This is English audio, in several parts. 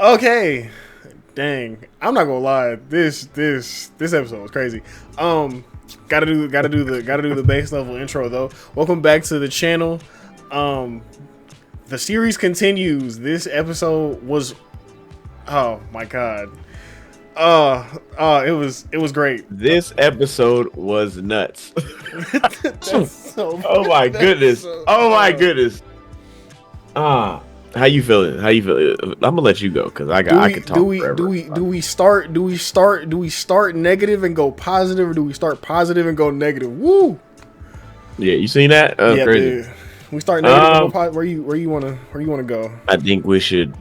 Okay, dang. I'm not gonna lie. This episode was crazy. Gotta do the base level intro though. Welcome back to the channel. The series continues. This episode was, oh my god. It was great. This episode was nuts. That's so. Oh my goodness. So, Oh my goodness. How you feeling? How you feeling? I'm gonna let you go because I could talk forever. Do we start negative and go positive, or do we start positive and go negative? Woo! Yeah, you seen that? Yeah, Crazy. dude. We start negative and go positive. Where you wanna go? I think we should.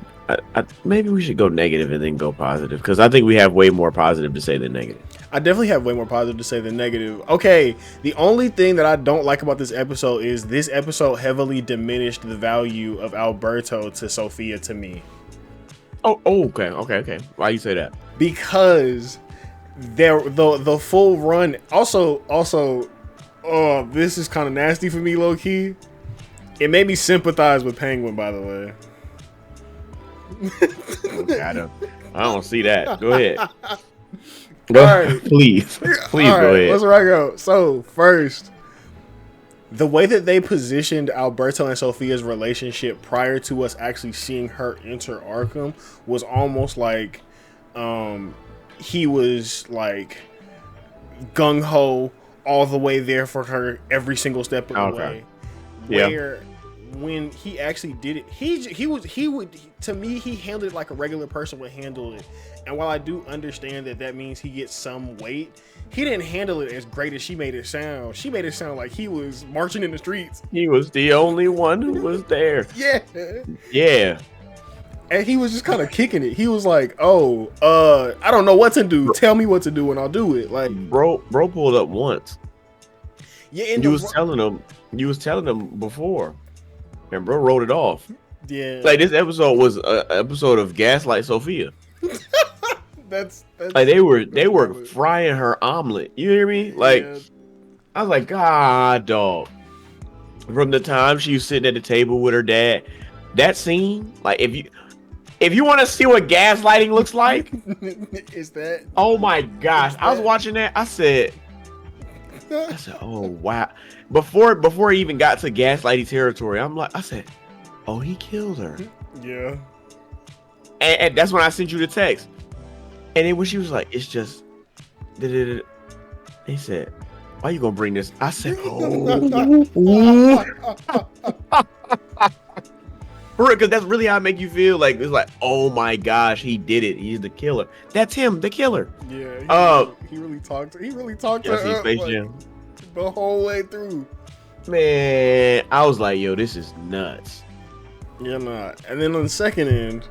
Maybe we should go negative and then go positive because I think we have way more positive to say than negative. I definitely have way more positive to say than negative. Okay, the only thing that I don't like about this episode is this episode heavily diminished the value of Alberto to Sophia to me. Oh, okay. Why you say that? Because the full run. Also, this is kind of nasty for me, low key. It made me sympathize with Penguin, by the way. I don't see that. Go ahead. Go ahead. Please go ahead. Let's rock out. So first, the way that they positioned Alberto and Sophia's relationship prior to us actually seeing her enter Arkham was almost like he was like gung-ho all the way there for her every single step of the way. Where when he actually did it, he would to me, he handled it like a regular person would handle it. And while I do understand that means he gets some weight, he didn't handle it as great as she made it sound. She made it sound like he was marching in the streets. He was the only one who was there. Yeah. And he was just kind of kicking it. He was like, "Oh, I don't know what to do. Tell me what to do, and I'll do it." Like, bro pulled up once. Yeah, and you was telling him before, and bro wrote it off. Yeah, like this episode was an episode of Gaslight Sophia. that's like they were frying her omelet. You hear me? Like, yeah. I was like, God, dog. From the time she was sitting at the table with her dad, that scene, like if you want to see what gaslighting looks like, is that? Oh my gosh! I was watching that. I said, oh wow. Before he even got to gaslighting territory, I said, oh, he killed her. Yeah. And that's when I sent you the text. And then when she was like, it's just, he said, why you gonna bring this? I said, oh. Because that's really how I make you feel. Like, it's like, oh my gosh, he did it. He's the killer. That's him, the killer. Yeah. He really talked to her like, the whole way through. Man, I was like, yo, this is nuts. Yeah, nah. And then on the second end,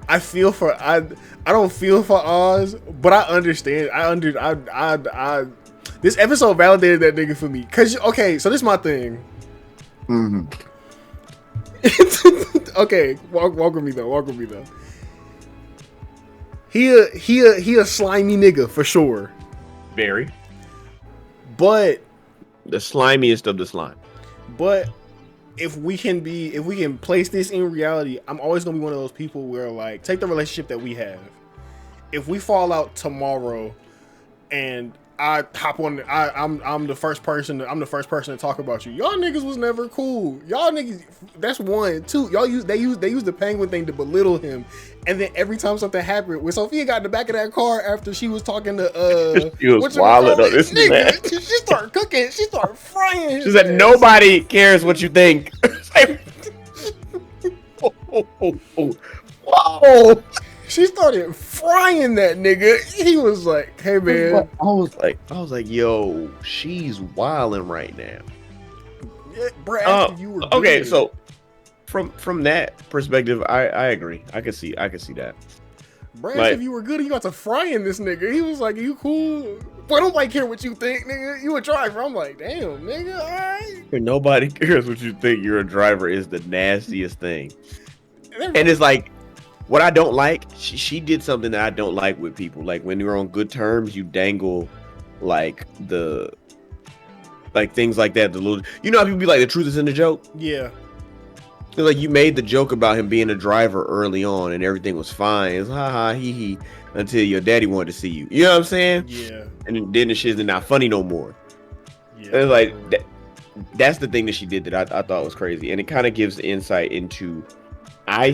I don't feel for Oz, but I understand. This episode validated that nigga for me. Cause okay, so this is my thing. Mm-hmm. Okay, walk with me though. He a slimy nigga for sure. Very. But the slimiest of the slime. But if we can place this in reality, I'm always gonna be one of those people where, like, take the relationship that we have. If we fall out tomorrow and I hop on, I'm the first person to talk about you. Y'all niggas was never cool. Y'all niggas, that's one. Two, they use the Penguin thing to belittle him. And then every time something happened, when Sophia got in the back of that car after she was talking to she was wilding on this nigga, she started cooking, she started frying. She said, nobody cares what you think. Whoa. She started frying that nigga. He was like, "Hey man," I was like, "Yo, she's wilding right now." Yeah, bro, you were okay. good. So, from that perspective, I agree. I can see that. Brad, like, if you were good, you got to frying this nigga. He was like, "You cool? Boy, nobody care what you think, nigga. You a driver." I'm like, "Damn, nigga, all right." Nobody cares what you think. You're a driver is the nastiest thing, and it's like. What I don't like, she did something that I don't like with people. Like when you're on good terms, you dangle like things like that. The little, you know how people be like, the truth is in the joke. Yeah. Like you made the joke about him being a driver early on, and everything was fine. It's ha ha he he until your daddy wanted to see you. You know what I'm saying? Yeah. And then the shit's not funny no more. Yeah. And it's like that's the thing that she did that I thought was crazy, and it kind of gives insight into. I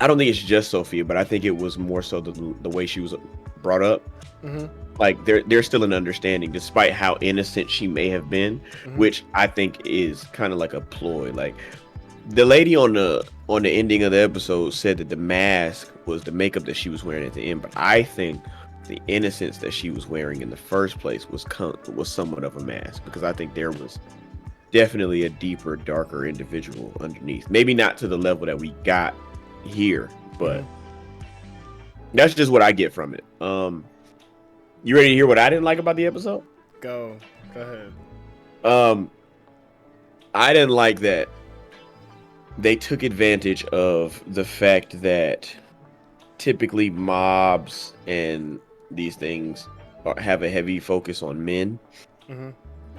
don't think it's just Sophia, but I think it was more so the way she was brought up. Mm-hmm. Like there's still an understanding, despite how innocent she may have been, which I think is kind of like a ploy. Like the lady on the ending of the episode said that the mask was the makeup that she was wearing at the end, but I think the innocence that she was wearing in the first place was somewhat of a mask, because I think there was definitely a deeper, darker individual underneath. Maybe not to the level that we got here, but that's just what I get from it. You ready to hear what I didn't like about the episode? Go ahead. I didn't like that they took advantage of the fact that typically mobs and these things have a heavy focus on men. And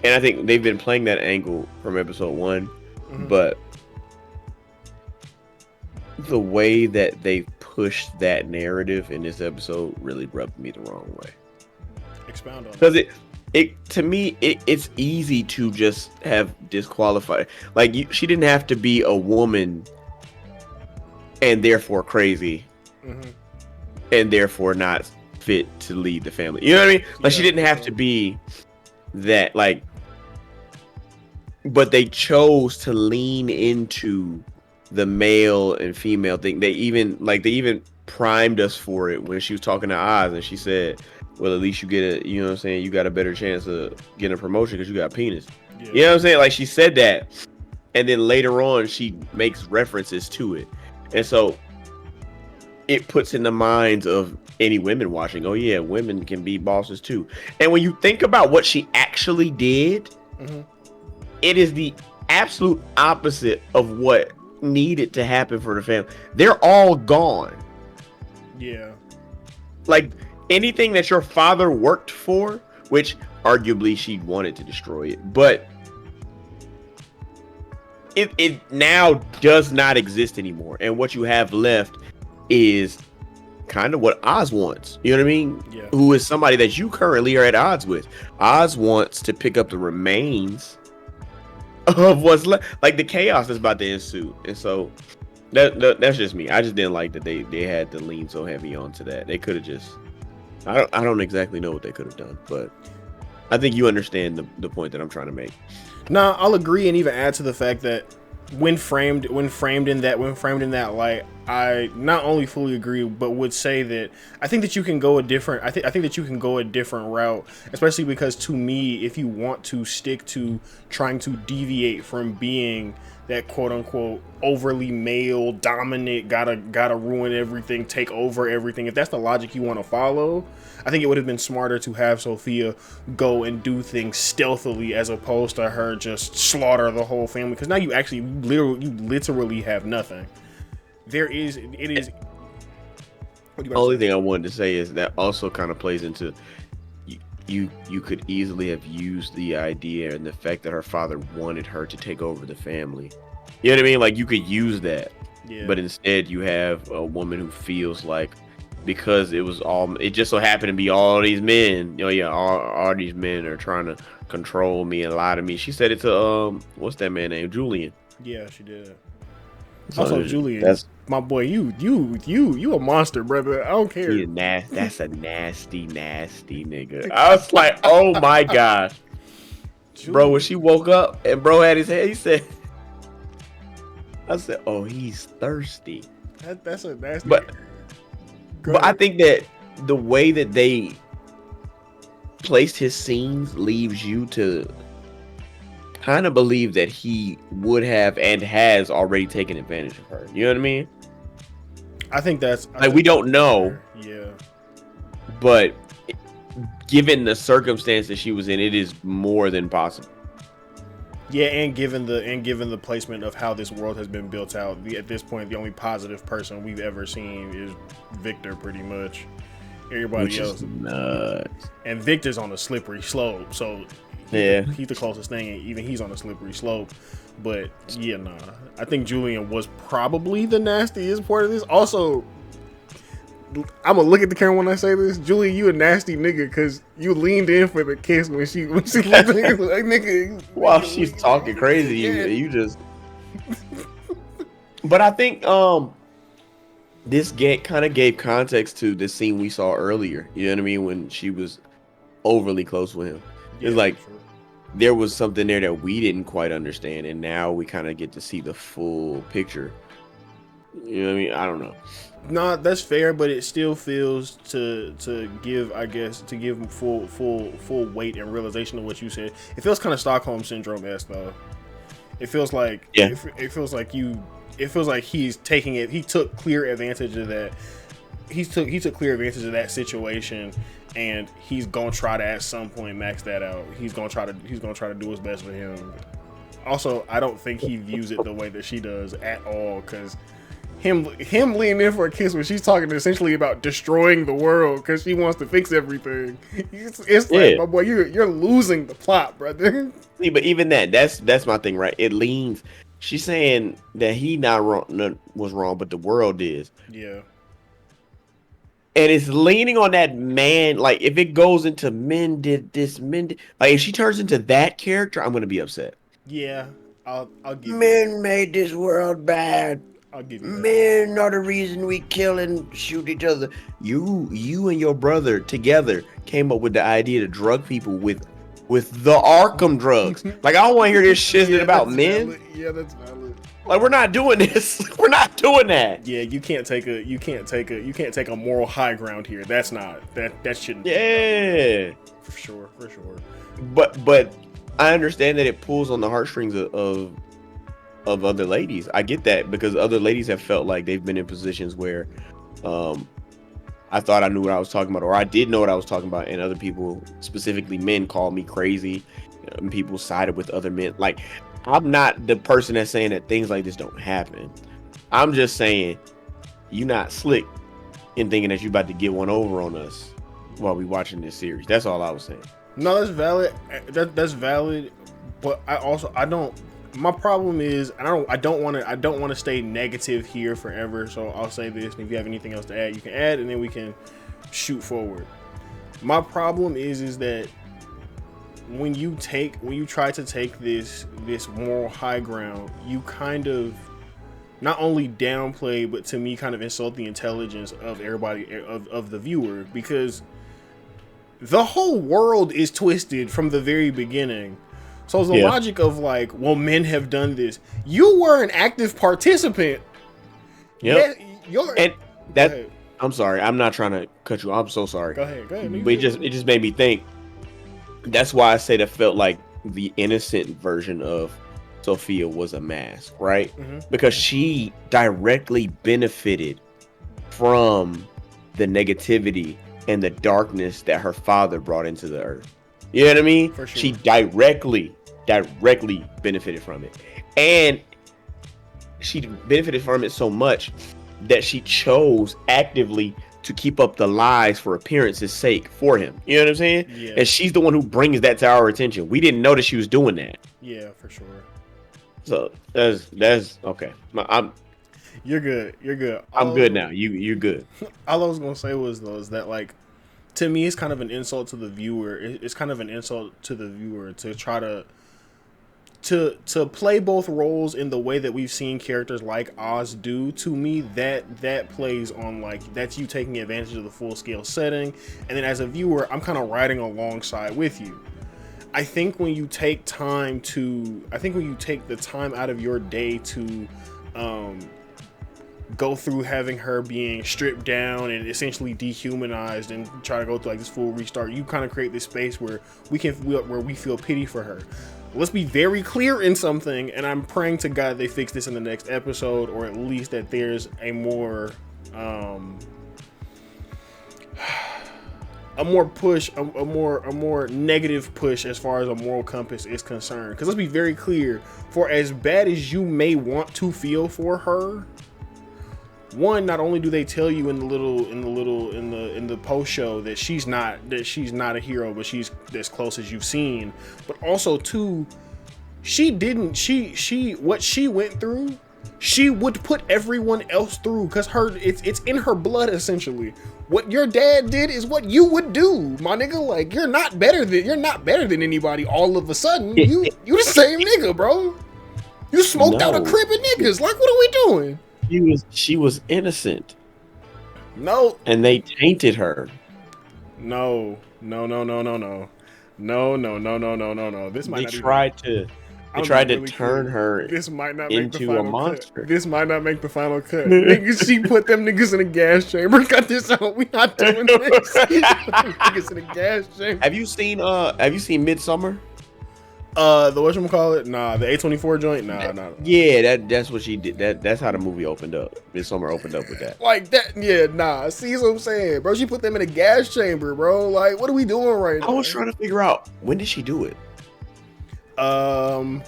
I think they've been playing that angle from episode 1, but the way that they pushed that narrative in this episode really rubbed me the wrong way. Expound on it. Because to me, it's easy to just have disqualified. Like she didn't have to be a woman and therefore crazy and therefore not fit to lead the family. You know what I mean? Like she didn't have to be that, like, but they chose to lean into the male and female thing. They even primed us for it when she was talking to Oz and she said, well, at least you get you know what I'm saying, you got a better chance of getting a promotion because you got a penis. Yeah. You know what I'm saying? Like she said that, and then later on she makes references to it, and so it puts in the minds of any women watching, oh yeah, women can be bosses too. And when you think about what she actually did, it is the absolute opposite of what needed to happen for the family. They're all gone. Yeah. Like anything that your father worked for, which arguably she wanted to destroy it, but it now does not exist anymore. And what you have left is kind of what Oz wants. You know what I mean? Yeah. Who is somebody that you currently are at odds with. Oz wants to pick up the remains of what's left, like the chaos that's about to ensue. And so that's just me. I just didn't like that they had to lean so heavy onto that. They could have just, I don't exactly know what they could have done, but I think you understand the point that I'm trying to make. No, I'll agree and even add to the fact that when framed in that light, I not only fully agree, but would say that I think that you can go a different. I think that you can go a different route, especially because to me, if you want to stick to trying to deviate from being that quote unquote overly male dominant, gotta ruin everything, take over everything, if that's the logic you want to follow, I think it would have been smarter to have Sophia go and do things stealthily as opposed to her just slaughter the whole family, because now you actually literally have nothing. The only thing I wanted to say is that also kind of plays into you could easily have used the idea and the fact that her father wanted her to take over the family. You know what I mean? Like you could use that, but instead you have a woman who feels like, because it just so happened to be all these men, all these men are trying to control me and lie to me. She said it to what's that man named Julian? Yeah, she did. So also, Julian, that's my boy. You a monster, brother. I don't care. That's a nasty nigga. I was like, oh my gosh, Julian. Bro. When she woke up and bro had his head, I said, oh, he's thirsty. That's a nasty. But I think that the way that they placed his scenes leaves you to kind of believe that he would have and has already taken advantage of her. You know what I mean? I think we don't know. Yeah. But given the circumstances she was in, it is more than possible. Yeah, and given the placement of how this world has been built out, at this point, the only positive person we've ever seen is Victor, pretty much. Everybody else is nuts. And Victor's on a slippery slope, so he's the closest thing, and even he's on a slippery slope. But yeah, nah. I think Julian was probably the nastiest part of this. Also, I'm gonna look at the camera when I say this. Julian, you a nasty nigga because you leaned in for the kiss when she like nigga. While she's talking crazy, you just. But I think this kind of gave context to the scene we saw earlier. You know what I mean? When she was overly close with him. It's like there was something there that we didn't quite understand, and now we kind of get to see the full picture. You know what I mean? I don't know. No, that's fair, but it still feels to give full weight and realization of what you said. It feels kind of Stockholm syndrome-esque though. It feels like it feels like he's taking it. He took clear advantage of that. He took clear advantage of that situation, and he's gonna try to at some point max that out. He's gonna try to do his best for him. Also, I don't think he views it the way that she does at all, because him leaning in for a kiss when she's talking essentially about destroying the world because she wants to fix everything. It's like, my boy, you're losing the plot, brother. See, but even that's my thing, right? It leans. She's saying that he was wrong, but the world is. Yeah. And it's leaning on that man. Like, if it goes into men did this, like, if she turns into that character, I'm gonna be upset. Yeah, I'll give men made this world bad. I'll give you that. Men are the reason we kill and shoot each other. You and your brother together came up with the idea to drug people with the Arkham drugs. Like, I don't want to hear this shit about men. Valid. Yeah, that's valid. Like, we're not doing this. We're not doing that. Yeah, you can't take a moral high ground here. That's not that shouldn't. Yeah, for sure. But I understand that it pulls on the heartstrings of other ladies. I get that, because other ladies have felt like they've been in positions where I thought I knew what I was talking about, or I did know what I was talking about, and other people, specifically men, called me crazy, and people sided with other men. Like, I'm not the person that's saying that things like this don't happen. I'm just saying you're not slick in thinking that you're about to get one over on us while we watching this series. That's all I was saying. No, that's valid. That's valid. But I don't. My problem is, I don't want to stay negative here forever. So I'll say this, and if you have anything else to add, you can add, and then we can shoot forward. My problem is that when you try to take this moral high ground, you kind of not only downplay, but to me kind of insult the intelligence of everybody, of the viewer, because the whole world is twisted from the very beginning. So it's the logic of like, well, men have done this. You were an active participant. Yep. I'm sorry. I'm not trying to cut you. I'm so sorry. Go ahead. But it just made me think. That's why I said it felt like the innocent version of Sophia was a mask, right? Mm-hmm. Because she directly benefited from the negativity and the darkness that her father brought into the earth. You know what I mean? For sure. She directly benefited from it. And she benefited from it so much that she chose actively to keep up the lies for appearance's sake for him. You know what I'm saying? Yeah. And she's the one who brings that to our attention. We didn't know that she was doing that. Yeah, for sure. So that's okay. You're good. I'm good now. You're good. All I was gonna say was that, like, to me, it's kind of an insult to the viewer. It's kind of an insult to the viewer to try to play both roles in the way that we've seen characters like Oz do. To me, that plays on, like, that's you taking advantage of the full scale setting, and then as a viewer, I'm kind of riding alongside with you. I think when you take the time out of your day to go through having her being stripped down and essentially dehumanized and try to go through like this full restart, you kind of create this space where we feel pity for her. Let's be very clear in something, and I'm praying to God they fix this in the next episode, or at least that there's a more negative push as far as a moral compass is concerned. Because let's be very clear, for as bad as you may want to feel for her, one, not only do they tell you in the post show that she's not a hero, but she's as close as you've seen, but also two, what she went through, she would put everyone else through, because it's in her blood essentially. What your dad did is what you would do, my nigga. Like, you're not better than anybody all of a sudden. You the same nigga, bro. You smoked out a crib of niggas. Like, what are we doing? She was innocent. No. And they tainted her. No. This might They tried to turn her this might not into make the a monster. Cut. This might not make the final cut. Niggas, she put them niggas in a gas chamber. Cut this out. We not doing this. Niggas in a gas chamber. Have you seen Midsommar? The whatchamacallit? Nah, the A24 joint? Nah. Yeah, that's what she did. That's how the movie opened up. Midsommar opened up with that. Like that, yeah, nah. See what I'm saying, bro? She put them in a gas chamber, bro. Like, what are we doing right now? I was trying to figure out, when did she do it? I'm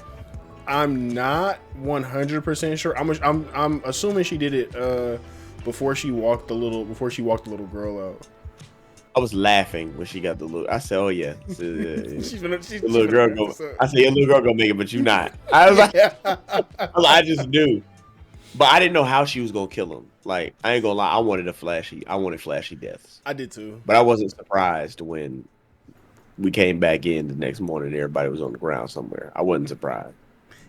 not 100% sure. I'm assuming she did it before she walked the little girl out. I was laughing when she got the look. I said, "Oh yeah, she's little girl go." I said, "Your little girl gonna make it, but you not." I was like, I just knew, but I didn't know how she was gonna kill him. Like, I ain't gonna lie, I wanted flashy deaths. I did too, but I wasn't surprised when we came back in the next morning. Everybody was on the ground somewhere. I wasn't surprised.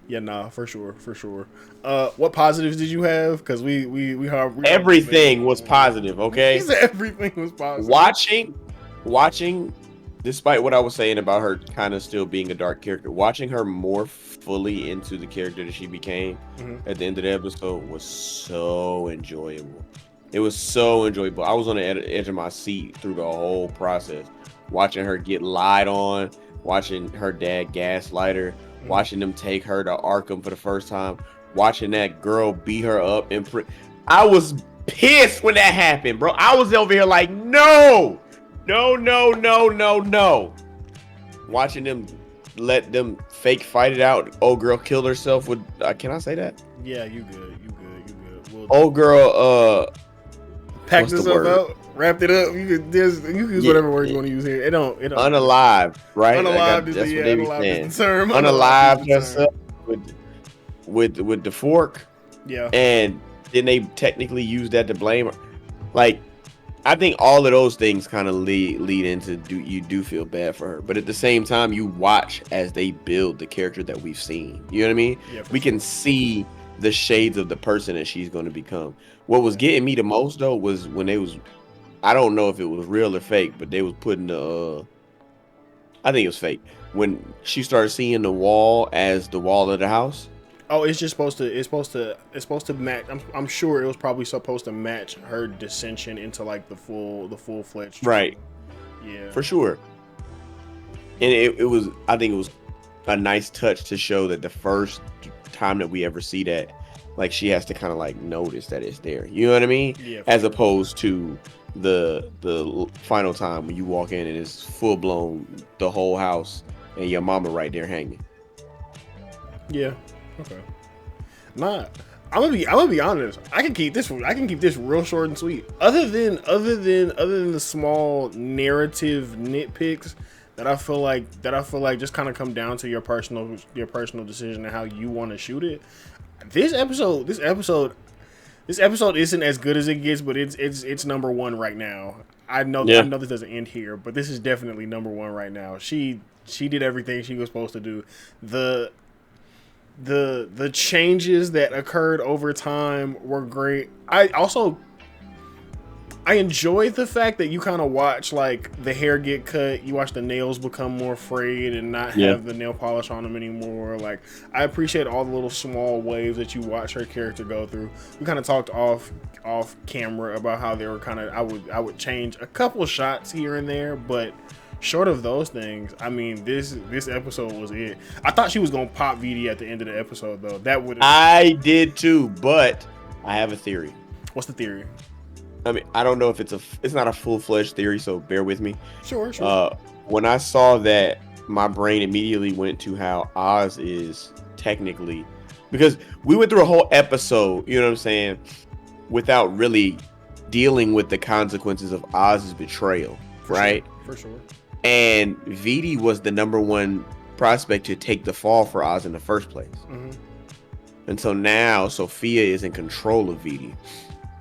Yeah, nah, for sure. What positives did you have? Because we everything was positive. Okay, he said everything was positive. Watching, despite what I was saying about her kind of still being a dark character, watching her more fully into the character that she became at the end of the episode was so enjoyable. It was so enjoyable. I was on the edge of my seat through the whole process, watching her get lied on, watching her dad gaslight her. Watching them take her to Arkham for the first time, watching that girl beat her up I was pissed when that happened, bro. I was over here like, no. Watching them let them fake fight it out. Old girl killed herself with. Can I say that? Yeah, you good. Old girl. Packed herself out. Wrapped it up. You can use whatever word you want to use here. It don't. Unalived, right? Unalived is the term. Unalived herself with the fork. Yeah. And then they technically use that to blame her. Like, I think all of those things kind of lead into you do feel bad for her, but at the same time, you watch as they build the character that we've seen. You know what I mean? Yeah, we can see the shades of the person that she's going to become. What was getting me the most though was when they was. I don't know if it was real or fake, but they was putting I think it was fake. When she started seeing the wall as the wall of the house. Oh, it's supposed to match. I'm sure it was probably supposed to match her dissension into like the full-fledged. Right. Yeah. For sure. And I think it was a nice touch to show that the first time that we ever see that, like, she has to kind of like notice that it's there. You know what I mean? Yeah. As opposed to the final time when you walk in and it's full blown the whole house and your mama right there hanging. Yeah. Okay. Nah, I'm gonna be honest. I can keep this real short and sweet. Other than the small narrative nitpicks that I feel like just kind of come down to your personal decision and how you want to shoot it. This episode isn't as good as it gets, but it's number one right now. I know this doesn't end here, but this is definitely number one right now. She did everything she was supposed to do. The changes that occurred over time were great. I enjoyed the fact that you kind of watch like the hair get cut, you watch the nails become more frayed and not have the nail polish on them anymore. Like, I appreciate all the little small waves that you watch her character go through. We kind of talked off camera about how they were kind of I would change a couple shots here and there, but short of those things, I mean, this episode was it. I thought she was gonna pop VD at the end of the episode though. I did too, but I have a theory. What's the theory? I mean, I don't know if it's not a full-fledged theory, so bear with me. Sure. When I saw that, my brain immediately went to how Oz is technically, because we went through a whole episode, you know what I'm saying, without really dealing with the consequences of Oz's betrayal, right? For sure. And Vitti was the number one prospect to take the fall for Oz in the first place. Mm-hmm. And so now Sophia is in control of Vitti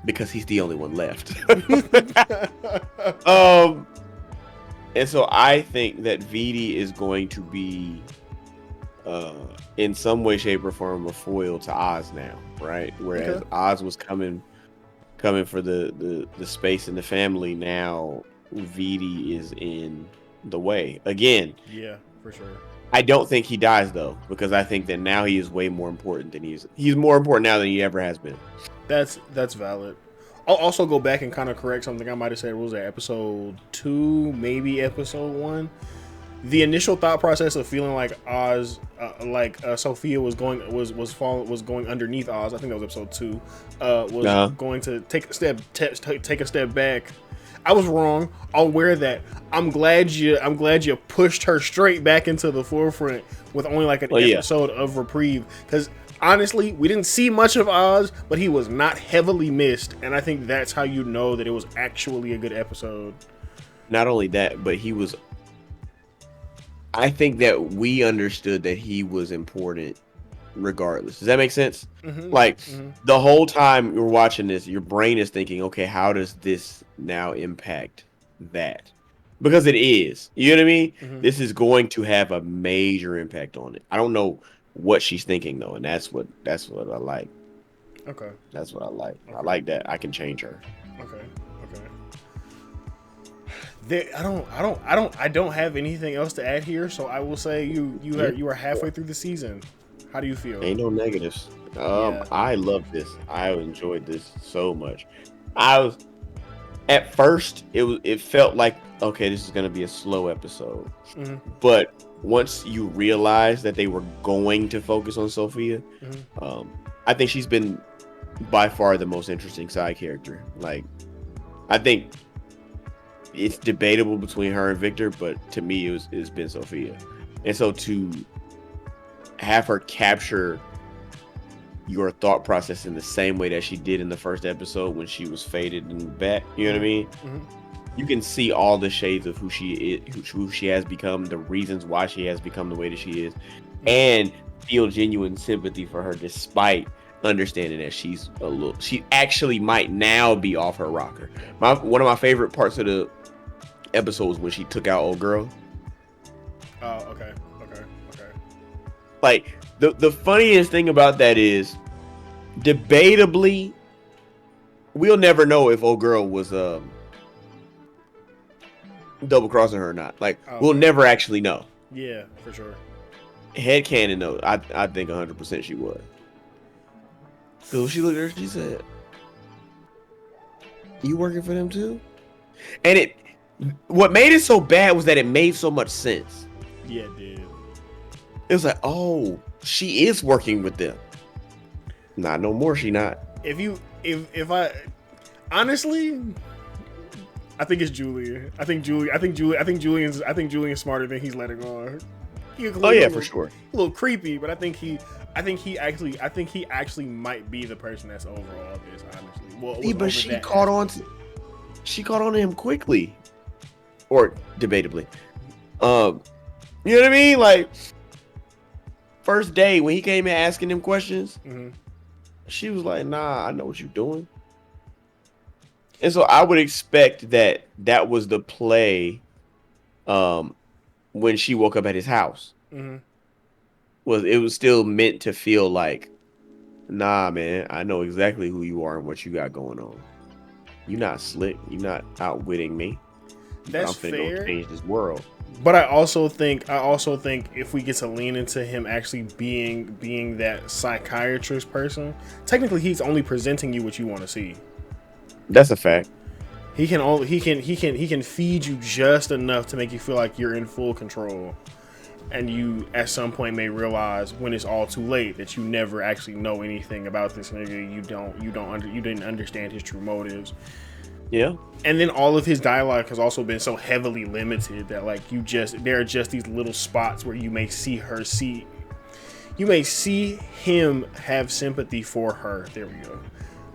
because he's the only one left. And so I think that Vitti is going to be in some way, shape, or form a foil to Oz now, right? Whereas Oz was coming for the space in the family, now Vitti is in the way again. Yeah, for sure. I don't think he dies though, because I think that now he is way more important than he's more important now than he ever has been. That's valid. I'll also go back and kind of correct something I might have said. What was that, episode 2, maybe episode 1? The initial thought process of feeling like Oz, Sophia was going underneath Oz. I think that was episode 2. Was going to take a step back. I was wrong. I'll wear that. I'm glad you pushed her straight back into the forefront with only like an episode of reprieve. Because honestly, we didn't see much of Oz, but he was not heavily missed, and I think that's how you know that it was actually a good episode. Not only that, but he was. I think that we understood that he was important regardless. Does that make sense? Mm-hmm. The whole time you're watching this, your brain is thinking, okay, how does this now impact that? Because it is. You know what I mean? Mm-hmm. This is going to have a major impact on it. I don't know what she's thinking though, and that's what I like. Okay. That's what I like. Okay. I like that I can change her. Okay. I don't have anything else to add here, so I will say you are halfway through the season. How do you feel? Ain't no negatives. I love this. I enjoyed this so much. At first it felt like, okay, this is gonna be a slow episode. Mm-hmm. But once you realize that they were going to focus on Sophia, mm-hmm. I think she's been by far the most interesting side character. Like, I think it's debatable between her and Victor, but to me it's been Sophia. And so to have her capture your thought process in the same way that she did in the first episode when she was faded in the back, you know what I mean? Mm-hmm. You can see all the shades of who she is, who she has become, the reasons why she has become the way that she is, and feel genuine sympathy for her despite understanding that she actually might now be off her rocker. One of my favorite parts of the episode was when she took out old girl. Oh, okay. Like, the funniest thing about that is, debatably, we'll never know if old girl was double crossing her or not. Like, we'll never actually know. Yeah, for sure. Headcanon though, I think 100% she was. So she looked at her, she said, "You working for them too?" And what made it so bad was that it made so much sense. Yeah, it did. It was like, oh, she is working with them. Not no more. She not. If I honestly, I think it's Julian. I think Julian's smarter than he's letting on. For sure. A little creepy, but I think he actually might be the person that's over all this. Honestly, well, but she caught on to him quickly, or debatably. You know what I mean? Like, first day when he came in asking him questions, mm-hmm. She was like, "Nah, I know what you're doing." And so I would expect that was the play. When she woke up at his house, mm-hmm. It was still meant to feel like, nah, man, I know exactly who you are and what you got going on. You're not slick. You're not outwitting me. That's I'm finna go change this world. But I also think if we get to lean into him actually being that psychiatrist person, technically he's only presenting you what you want to see. That's a fact. He can feed you just enough to make you feel like you're in full control, and you at some point may realize when it's all too late that you never actually know anything about this nigga. You didn't understand his true motives. Yeah. And then all of his dialogue has also been so heavily limited that like there are just these little spots where you may see him have sympathy for her. There we go.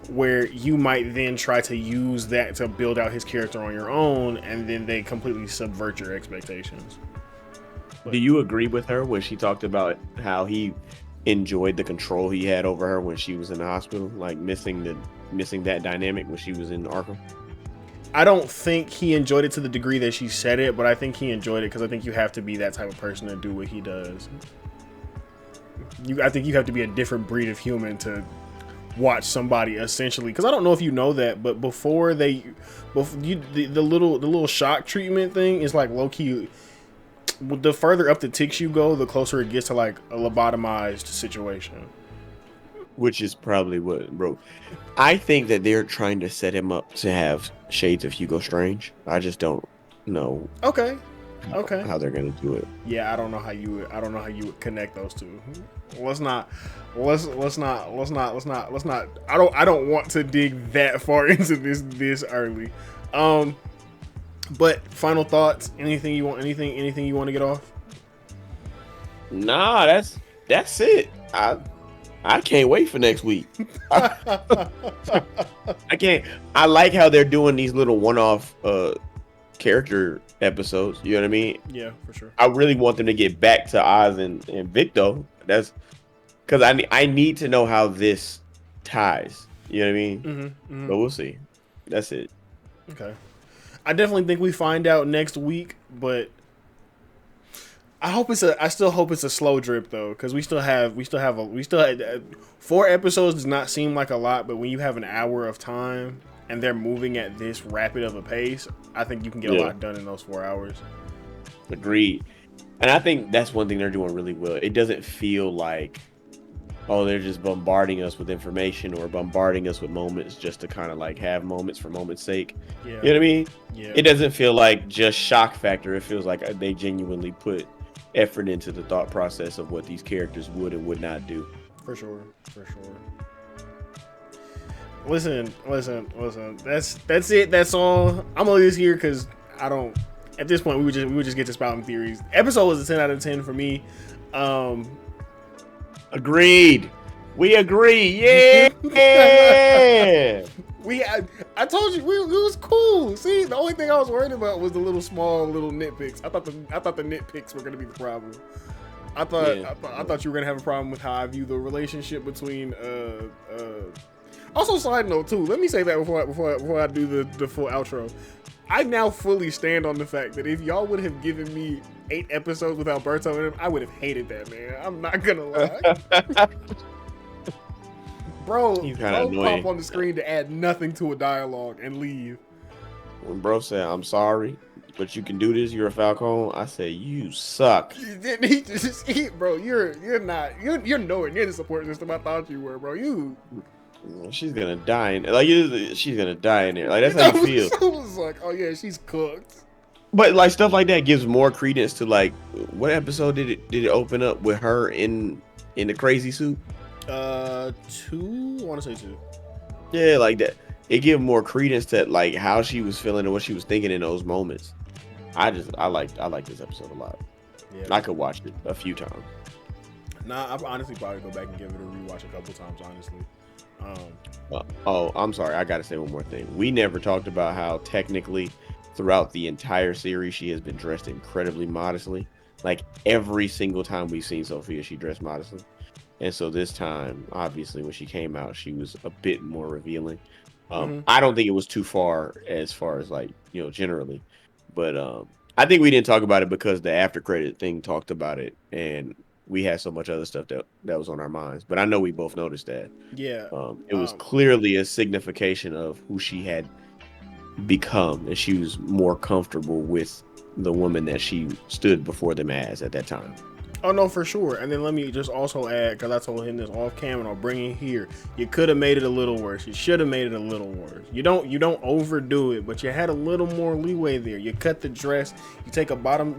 where you might then try to use that to build out his character on your own, and then they completely subvert your expectations. Do you agree with her when she talked about how he enjoyed the control he had over her when she was in the hospital, like missing that dynamic when she was in Arkham? I don't think he enjoyed it to the degree that she said it, but I think he enjoyed it because I think you have to be that type of person to do what he does. I think you have to be a different breed of human to watch somebody essentially, because I don't know if you know that, but the little shock treatment thing is like low key. The further up the ticks you go, the closer it gets to like a lobotomized situation. Which is probably what broke. I think that they're trying to set him up to have shades of Hugo Strange. I just don't know. Okay. How they're gonna do it? Yeah, I don't know how you would connect those two. Let's not. I don't want to dig that far into this early. But final thoughts. Anything you want to get off? Nah, that's it. I can't wait for next week. I can't. I like how they're doing these little one-off character episodes. You know what I mean? Yeah, for sure. I really want them to get back to Oz and Victo. That's because I need to know how this ties. You know what I mean? Mm-hmm. But we'll see. That's it. Okay. I definitely think we find out next week, but I still hope it's a slow drip though, because we still have 4 episodes does not seem like a lot, but when you have an hour of time and they're moving at this rapid of a pace, I think you can get a lot done in those 4 hours. Agreed. And I think that's one thing they're doing really well. It doesn't feel like, oh, they're just bombarding us with information or bombarding us with moments just to kind of like have moments for moments' sake. Yeah. You know what I mean? Yeah. It doesn't feel like just shock factor. It feels like they genuinely put effort into the thought process of what these characters would and would not do. For sure. Listen. That's it. That's all. I'm gonna leave this here because I don't. At this point, we would just get to spouting theories. Episode was a 10 out of 10 for me. Agreed. We agree. Yeah. I told you it was cool. See, the only thing I was worried about was the little nitpicks. I thought the nitpicks were gonna be the problem. I thought you were gonna have a problem with how I view the relationship between Also, side note too. Let me say that before I do the full outro. I now fully stand on the fact that if y'all would have given me 8 episodes with Alberto in them, I would have hated that, man. I'm not gonna lie. Bro, pop on the screen to add nothing to a dialogue and leave. When bro said, "I'm sorry, but you can do this. You're a Falcone," I said, "You suck." Bro, you're nowhere near the support system I thought you were, bro. She's gonna die she's gonna die in there. Like that's how you feel. I was like, oh yeah, she's cooked. But like stuff like that gives more credence to like what episode did it open up with her in the crazy suit? 2. I want to say 2. Yeah, like that. It gives more credence to like how she was feeling and what she was thinking in those moments. I like this episode a lot. Yeah, I could watch it a few times. Nah, I'll honestly probably go back and give it a rewatch a couple times, honestly. I'm sorry. I got to say one more thing. We never talked about how technically throughout the entire series, she has been dressed incredibly modestly. Like every single time we've seen Sophia, she dressed modestly. And so this time, obviously, when she came out, she was a bit more revealing. I don't think it was too far as like, generally. But I think we didn't talk about it because the after credit thing talked about it. And we had so much other stuff that was on our minds. But I know we both noticed that. Yeah. It was clearly a signification of who she had become. And she was more comfortable with the woman that she stood before them as at that time. Oh, no, for sure. And then let me just also add, because I told him this off camera and I'll bring it here. You could have made it a little worse. You should have made it a little worse. You don't overdo it, but you had a little more leeway there. You cut the dress. You take a bottom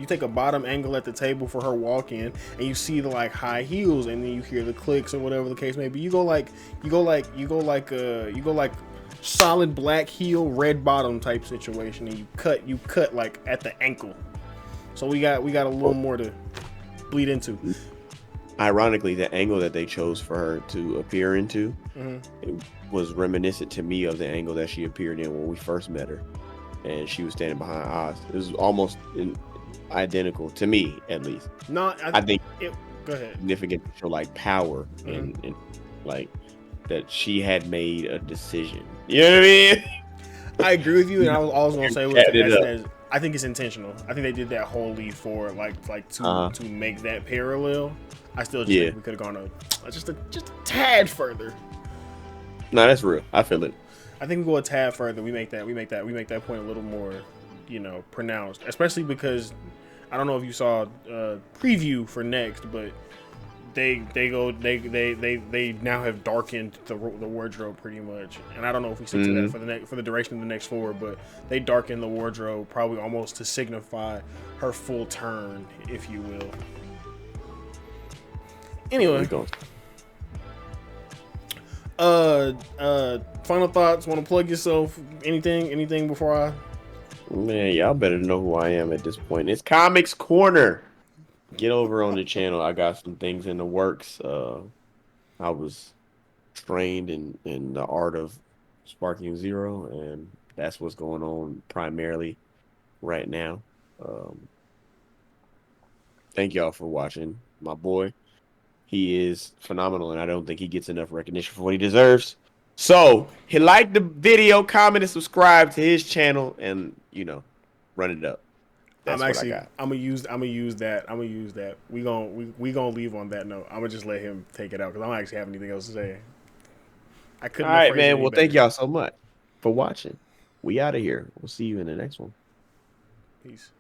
angle at the table for her walk in, and you see the like high heels, and then you hear the clicks or whatever the case may be. You go like solid black heel, red bottom type situation, and you cut like at the ankle. So we got a little more to bleed into. ironically, the angle that they chose for her to appear into, Mm-hmm. it was reminiscent to me of the angle that she appeared in when we first met her, and she was standing behind Oz. It was almost identical to me, at least. No, I think go ahead. significant to show like power Mm-hmm. and like that she had made a decision. You know what I mean? I agree with you, and I was always gonna say was Chatting it up. I think it's intentional. I think they did that wholly for like Uh-huh. to make that parallel. I still just Yeah. think we could have gone just a tad further. No, that's real. I feel it. I think we go a tad further. We make that point a little more, pronounced. Especially because I don't know if you saw preview for next, but they now have darkened the wardrobe pretty much, and I don't know if we stick to that for the duration of the next four, but they darken the wardrobe probably almost to signify her full turn, if you will. Anyway, final thoughts. Want to plug yourself? Anything before I? Man, y'all better know who I am at this point. It's Comics Corner. Get over on the channel. I got some things in the works. I was trained in the art of sparking zero, and that's what's going on primarily right now. Thank y'all for watching. My boy, he is phenomenal, and I don't think he gets enough recognition for what he deserves. So, he liked the video, comment, and subscribe to his channel, and run it up. That's what I got. I'm gonna use that. We gonna leave on that note. I'm gonna just let him take it out because I don't actually have anything else to say. I couldn't. All right, man. Well, thank y'all so much for watching. We out of here. We'll see you in the next one. Peace.